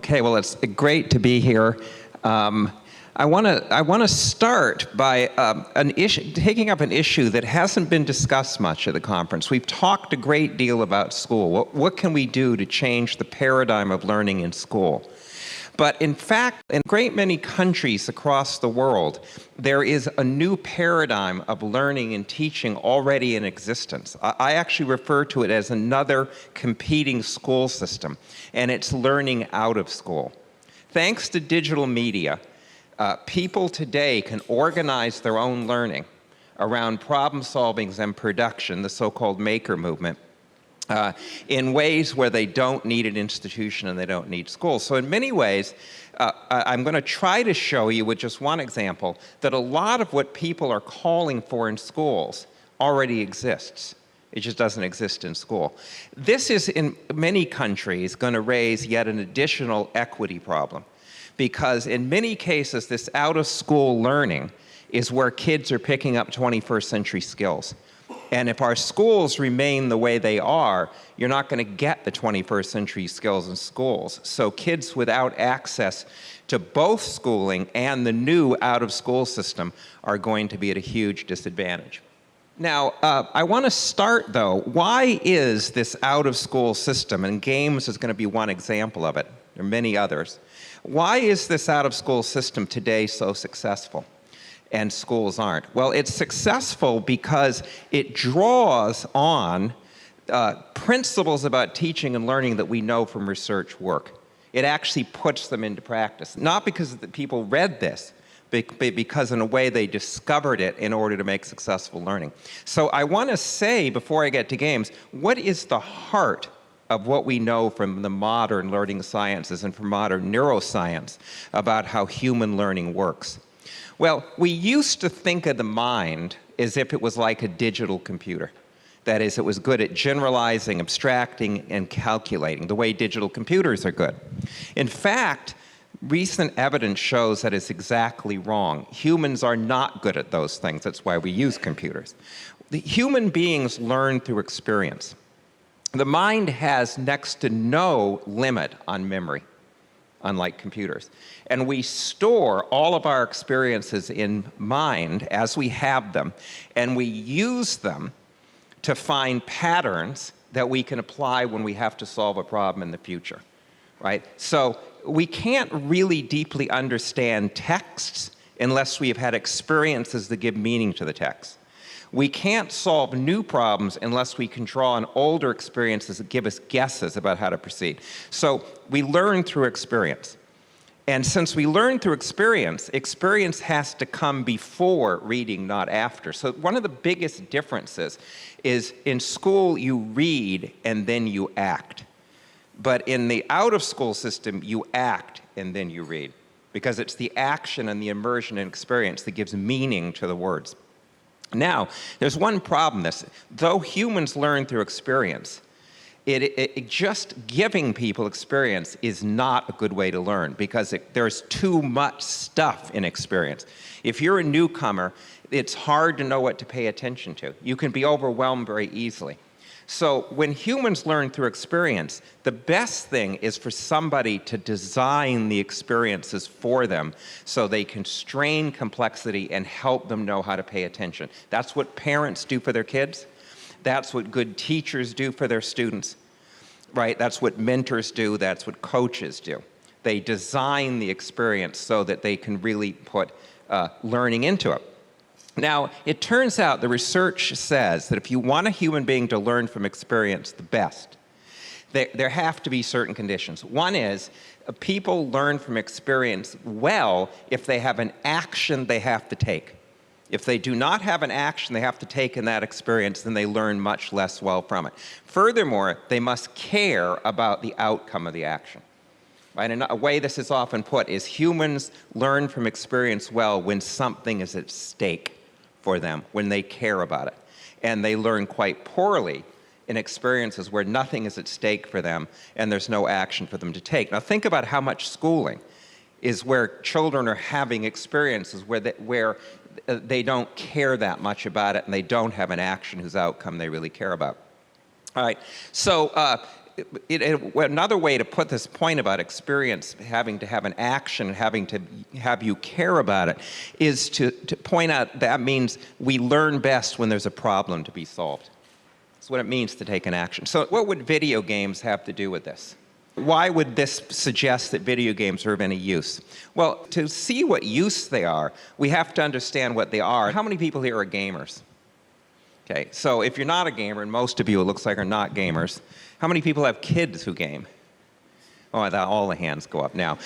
Okay, well, it's great to be here. I want to start by taking up an issue that hasn't been discussed much at the conference. We've talked a great deal about school. What can we do to change the paradigm of learning in school? But in fact, in a great many countries across the world, there is a new paradigm of learning and teaching already in existence. I actually refer to it as another competing school system, and it's learning out of school. Thanks to digital media, people today can organize their own learning around problem solving and production, the so-called maker movement, in ways where they don't need an institution and they don't need schools. So in many ways, I'm going to try to show you with just one example that a lot of what people are calling for in schools already exists. It just doesn't exist in school. This is, in many countries, going to raise yet an additional equity problem, because in many cases, this out-of-school learning is where kids are picking up 21st century skills. And if our schools remain the way they are, you're not going to get the 21st century skills in schools. So kids without access to both schooling and the new out-of-school system are going to be at a huge disadvantage. Now, I want to start, though, why is this out-of-school system, and games is going to be one example of it, there are many others, why is this out-of-school system today so successful? And schools aren't? Well, it's successful because it draws on principles about teaching and learning that we know from research work. It actually puts them into practice, not because the people read this, but because in a way they discovered it in order to make successful learning. So I want to say, before I get to games, what is the heart of what we know from the modern learning sciences and from modern neuroscience about how human learning works? Well, we used to think of the mind as if it was like a digital computer. That is, it was good at generalizing, abstracting, and calculating, the way digital computers are good. In fact, recent evidence shows that it's exactly wrong. Humans are not good at those things. That's why we use computers. The human beings learn through experience. The mind has next to no limit on memory, unlike computers. And we store all of our experiences in mind as we have them, and we use them to find patterns that we can apply when we have to solve a problem in the future, right? So we can't really deeply understand texts unless we've had experiences that give meaning to the text. We can't solve new problems unless we can draw on older experiences that give us guesses about how to proceed. So we learn through experience. And since we learn through experience, experience has to come before reading, not after. So one of the biggest differences is in school you read and then you act. But in the out-of-school system, you act and then you read, because it's the action and the immersion and experience that gives meaning to the words. Now, there's one problem. Though humans learn through experience, just giving people experience is not a good way to learn, because there's too much stuff in experience. If you're a newcomer, it's hard to know what to pay attention to. You can be overwhelmed very easily. So when humans learn through experience, the best thing is for somebody to design the experiences for them so they constrain complexity and help them know how to pay attention. That's what parents do for their kids. That's what good teachers do for their students, right? That's what mentors do. That's what coaches do. They design the experience so that they can really put learning into it. Now, it turns out the research says that if you want a human being to learn from experience the best, there have to be certain conditions. One is people learn from experience well if they have an action they have to take. If they do not have an action they have to take in that experience, then they learn much less well from it. Furthermore, they must care about the outcome of the action. Right? And a way this is often put is humans learn from experience well when something is at stake for them, when they care about it. And they learn quite poorly in experiences where nothing is at stake for them and there's no action for them to take. Now think about how much schooling is where children are having experiences where they don't care that much about it and they don't have an action whose outcome they really care about. All right, so another way to put this point about experience having to have an action, having to have you care about it, is to point out that means we learn best when there's a problem to be solved. That's what it means to take an action. So what would video games have to do with this? Why would this suggest that video games are of any use? Well, to see what use they are, we have to understand what they are. How many people here are gamers? Okay, so if you're not a gamer, and most of you it looks like are not gamers, how many people have kids who game? Oh, all the hands go up now.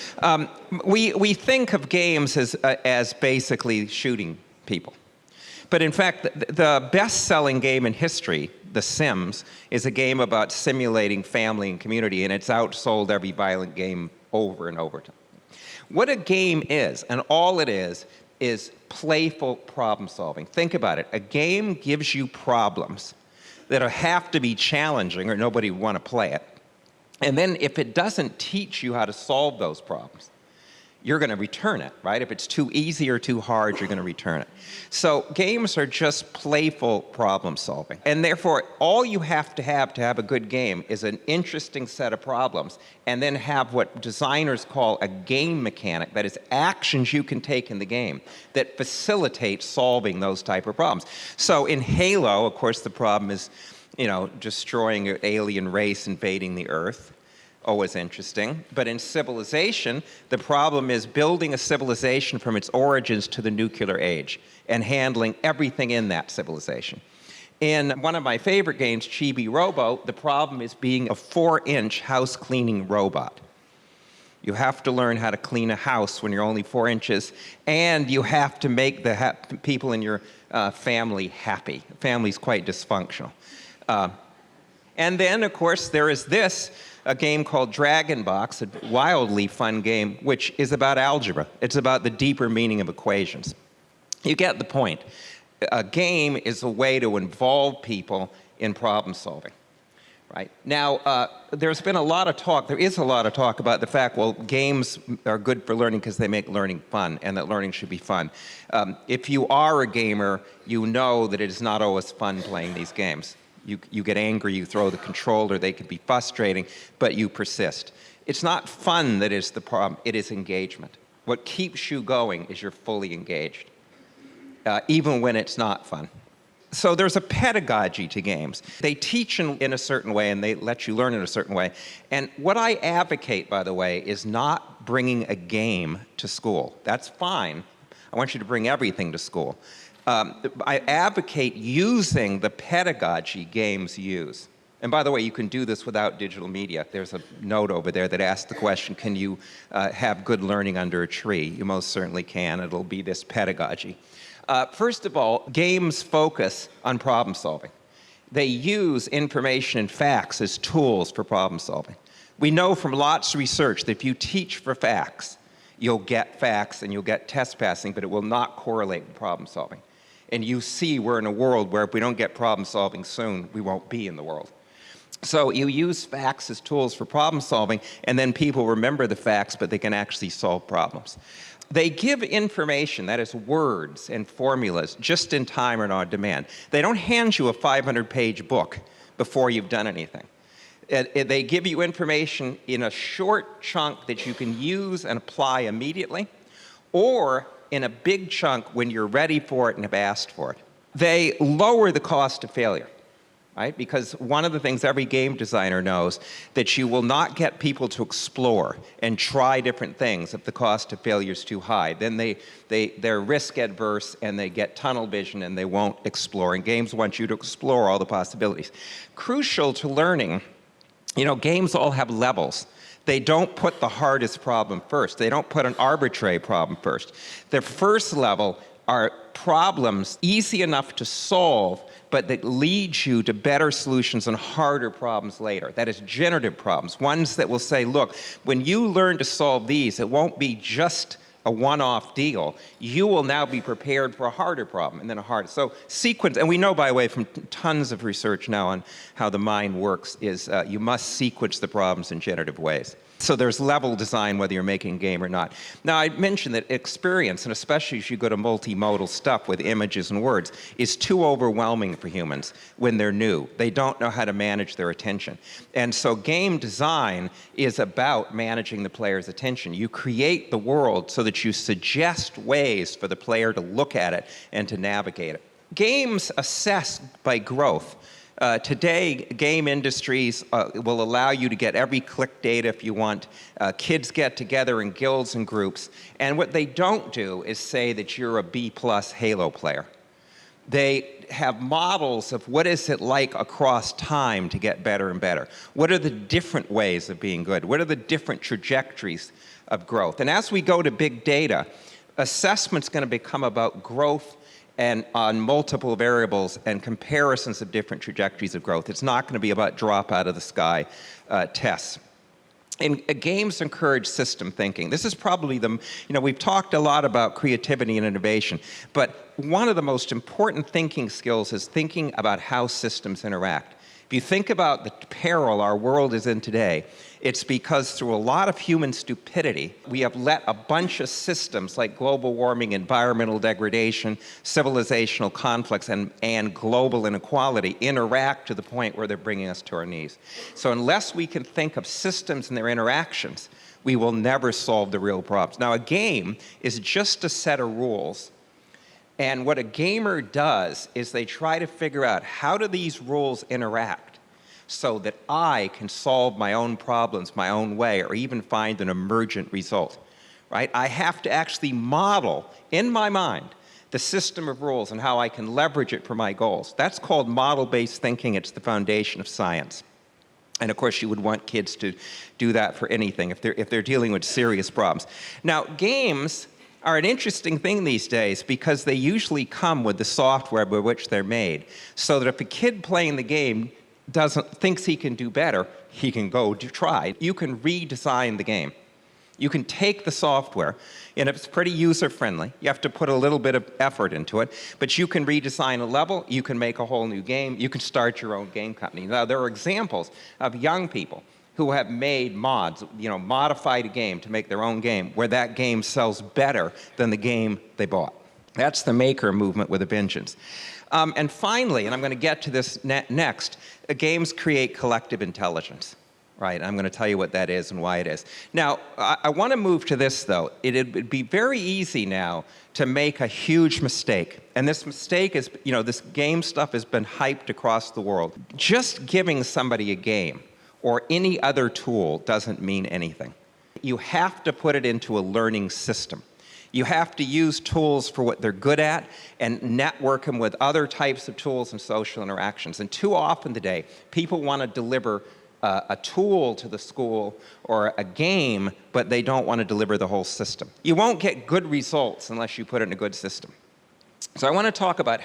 We think of games as basically shooting people. But in fact, the best-selling game in history, The Sims, is a game about simulating family and community, and it's outsold every violent game over and over. What a game is, and all it is playful problem solving. Think about it. A game gives you problems that have to be challenging or nobody would want to play it. And then if it doesn't teach you how to solve those problems, you're going to return it, right? If it's too easy or too hard, you're going to return it. So games are just playful problem solving. And therefore, all you have to have a good game is an interesting set of problems, and then have what designers call a game mechanic, that is actions you can take in the game that facilitate solving those type of problems. So in Halo, of course, the problem is, destroying an alien race invading the Earth. Always interesting. But in Civilization, the problem is building a civilization from its origins to the nuclear age and handling everything in that civilization. In one of my favorite games, Chibi Robo, the problem is being a 4-inch house cleaning robot. You have to learn how to clean a house when you're only 4 inches, and you have to make the people in your family happy. Family's quite dysfunctional. And then, of course, there is a game called Dragon Box, a wildly fun game, which is about algebra. It's about the deeper meaning of equations. You get the point. A game is a way to involve people in problem solving, right? Now, there is a lot of talk about the fact, well, games are good for learning because they make learning fun, and that learning should be fun. If you are a gamer, you know that it is not always fun playing these games. You get angry, you throw the controller, they can be frustrating, but you persist. It's not fun that is the problem, it is engagement. What keeps you going is you're fully engaged, even when it's not fun. So there's a pedagogy to games. They teach in a certain way, and they let you learn in a certain way. And what I advocate, by the way, is not bringing a game to school. That's fine. I want you to bring everything to school. I advocate using the pedagogy games use. And by the way, you can do this without digital media. There's a note over there that asks the question, can you have good learning under a tree? You most certainly can. It'll be this pedagogy. First of all, games focus on problem solving. They use information and facts as tools for problem solving. We know from lots of research that if you teach for facts, you'll get facts and you'll get test passing, but it will not correlate with problem solving. And you see we're in a world where if we don't get problem solving soon, we won't be in the world. So you use facts as tools for problem solving, and then people remember the facts, but they can actually solve problems. They give information, that is words and formulas, just in time or on demand. They don't hand you a 500-page book before you've done anything. They give you information in a short chunk that you can use and apply immediately, or in a big chunk when you're ready for it and have asked for it. They lower the cost of failure, right? Because one of the things every game designer knows, that you will not get people to explore and try different things if the cost of failure is too high. Then they're risk adverse and they get tunnel vision and they won't explore. And games want you to explore all the possibilities. Crucial to learning, games all have levels. They don't put the hardest problem first. They don't put an arbitrary problem first. The first level are problems easy enough to solve, but that leads you to better solutions and harder problems later. That is generative problems, ones that will say, look, when you learn to solve these, it won't be just a one-off deal. You will now be prepared for a harder problem, and then a harder. So sequence, and we know, by the way, from tons of research now on how the mind works, is you must sequence the problems in generative ways. So there's level design whether you're making a game or not. Now, I mentioned that experience, and especially as you go to multimodal stuff with images and words, is too overwhelming for humans when they're new. They don't know how to manage their attention. And so game design is about managing the player's attention. You create the world so that you suggest ways for the player to look at it and to navigate it. Games assess by growth. Today, game industries will allow you to get every click data if you want. Kids get together in guilds and groups, and what they don't do is say that you're a B+ Halo player. They have models of what is it like across time to get better and better. What are the different ways of being good? What are the different trajectories of growth? And as we go to big data, assessment's going to become about growth and on multiple variables and comparisons of different trajectories of growth. It's not going to be about drop out of the sky tests. And games encourage system thinking. This is probably we've talked a lot about creativity and innovation, but one of the most important thinking skills is thinking about how systems interact. If you think about the peril our world is in today, it's because through a lot of human stupidity, we have let a bunch of systems like global warming, environmental degradation, civilizational conflicts, and global inequality interact to the point where they're bringing us to our knees. So unless we can think of systems and their interactions, we will never solve the real problems. Now, a game is just a set of rules. And what a gamer does is they try to figure out how do these rules interact so that I can solve my own problems my own way or even find an emergent result, right? I have to actually model in my mind the system of rules and how I can leverage it for my goals. That's called model-based thinking. It's the foundation of science. And of course, you would want kids to do that for anything if they're dealing with serious problems. Now, games are an interesting thing these days because they usually come with the software by which they're made. So that if a kid playing the game thinks he can do better, he can go to try. You can redesign the game. You can take the software, and it's pretty user-friendly. You have to put a little bit of effort into it, but you can redesign a level, you can make a whole new game, you can start your own game company. Now, there are examples of young people who have made mods, modified a game to make their own game, where that game sells better than the game they bought. That's the maker movement with a vengeance. And finally, and I'm going to get to this next, games create collective intelligence, right? I'm going to tell you what that is and why it is. Now, I want to move to this, though. It'd be very easy now to make a huge mistake. And this mistake is, this game stuff has been hyped across the world. Just giving somebody a game or any other tool doesn't mean anything. You have to put it into a learning system. You have to use tools for what they're good at and network them with other types of tools and social interactions. And too often today, people want to deliver a tool to the school or a game, but they don't want to deliver the whole system. You won't get good results unless you put it in a good system. So I want to talk about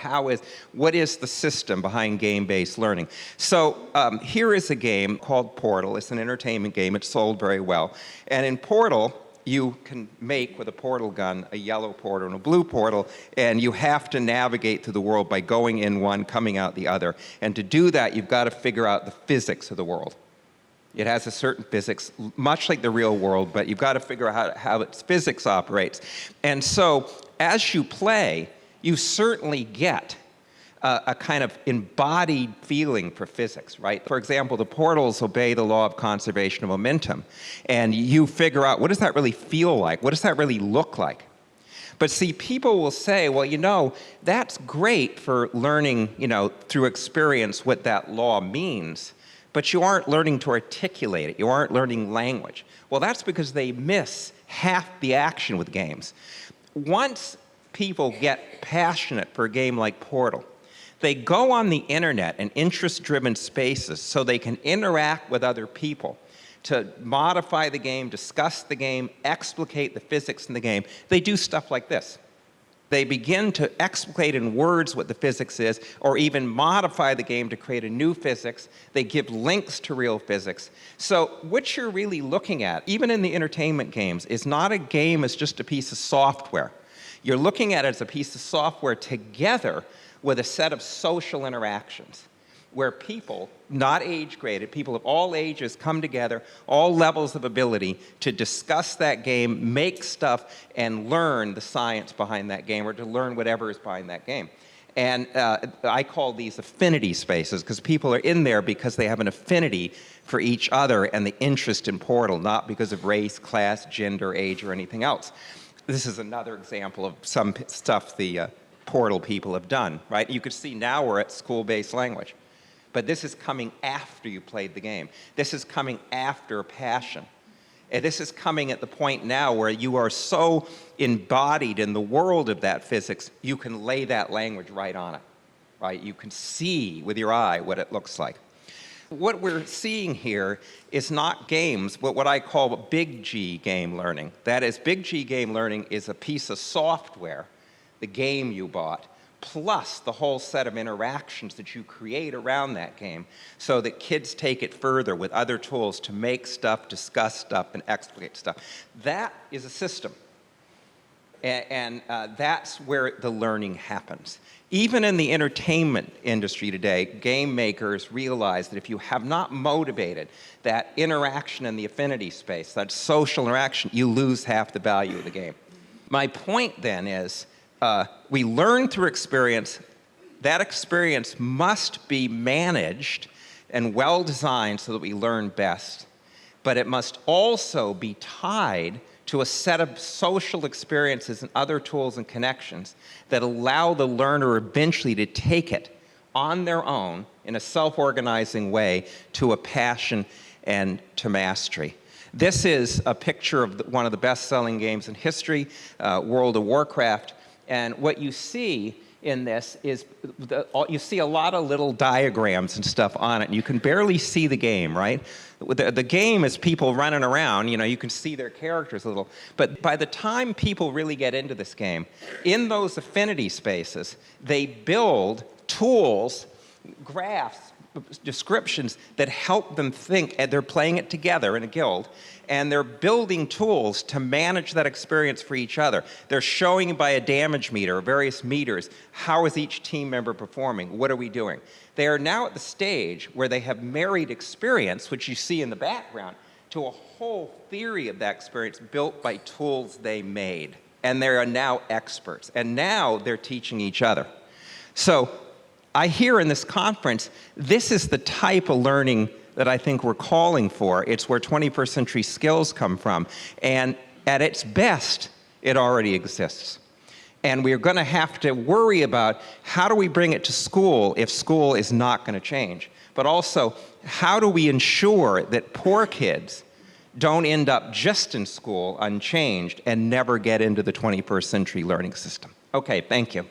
what is the system behind game-based learning. So here is a game called Portal. It's an entertainment game. It's sold very well. And in Portal, you can make with a portal gun a yellow portal and a blue portal, and you have to navigate through the world by going in one, coming out the other. And to do that, you've got to figure out the physics of the world. It has a certain physics, much like the real world, but you've got to figure out how its physics operates. And so as you play, you certainly get a kind of embodied feeling for physics, right? For example, the portals obey the law of conservation of momentum, and you figure out, what does that really feel like? What does that really look like? But see, people will say, well, that's great for learning, through experience what that law means, but you aren't learning to articulate it. You aren't learning language. Well, that's because they miss half the action with games. Once people get passionate for a game like Portal, they go on the internet in interest-driven spaces so they can interact with other people to modify the game, discuss the game, explicate the physics in the game. They do stuff like this. They begin to explicate in words what the physics is, or even modify the game to create a new physics. They give links to real physics. So what you're really looking at, even in the entertainment games, is not a game as just a piece of software. You're looking at it as a piece of software together with a set of social interactions. where people, not age-graded, people of all ages come together, all levels of ability, to discuss that game, make stuff, and learn the science behind that game, or to learn whatever is behind that game. And I call these affinity spaces, because people are in there because they have an affinity for each other and the interest in Portal, not because of race, class, gender, age, or anything else. This is another example of some stuff the Portal people have done, right? You can see now we're at school-based language. But this is coming after you played the game. This is coming after passion. And this is coming at the point now where you are so embodied in the world of that physics, you can lay that language right on it, right? You can see with your eye what it looks like. What we're seeing here is not games, but what I call big G game learning. That is, big G game learning is a piece of software, the game you bought, plus the whole set of interactions that you create around that game so that kids take it further with other tools to make stuff, discuss stuff, and explicate stuff. That is a system. And that's where the learning happens. Even in the entertainment industry today, game makers realize that if you have not motivated that interaction in the affinity space, that social interaction, you lose half the value of the game. My point then is, we learn through experience. That experience must be managed and well designed so that we learn best. But it must also be tied to a set of social experiences and other tools and connections that allow the learner eventually to take it on their own in a self-organizing way to a passion and to mastery. This is a picture of one of the best-selling games in history, World of Warcraft. And what you see in this is you see a lot of little diagrams and stuff on it, and you can barely see the game, right? The game is people running around, you can see their characters a little. But by the time people really get into this game, in those affinity spaces, they build tools, graphs, descriptions that help them think, and they're playing it together in a guild, and they're building tools to manage that experience for each other. They're showing by a damage meter, or various meters, how is each team member performing, what are we doing? They are now at the stage where they have married experience, which you see in the background, to a whole theory of that experience built by tools they made. And they are now experts, and now they're teaching each other. So I hear in this conference, this is the type of learning that I think we're calling for. It's where 21st century skills come from. And at its best, it already exists. And we're going to have to worry about how do we bring it to school if school is not going to change. But also, how do we ensure that poor kids don't end up just in school unchanged and never get into the 21st century learning system? Okay, thank you.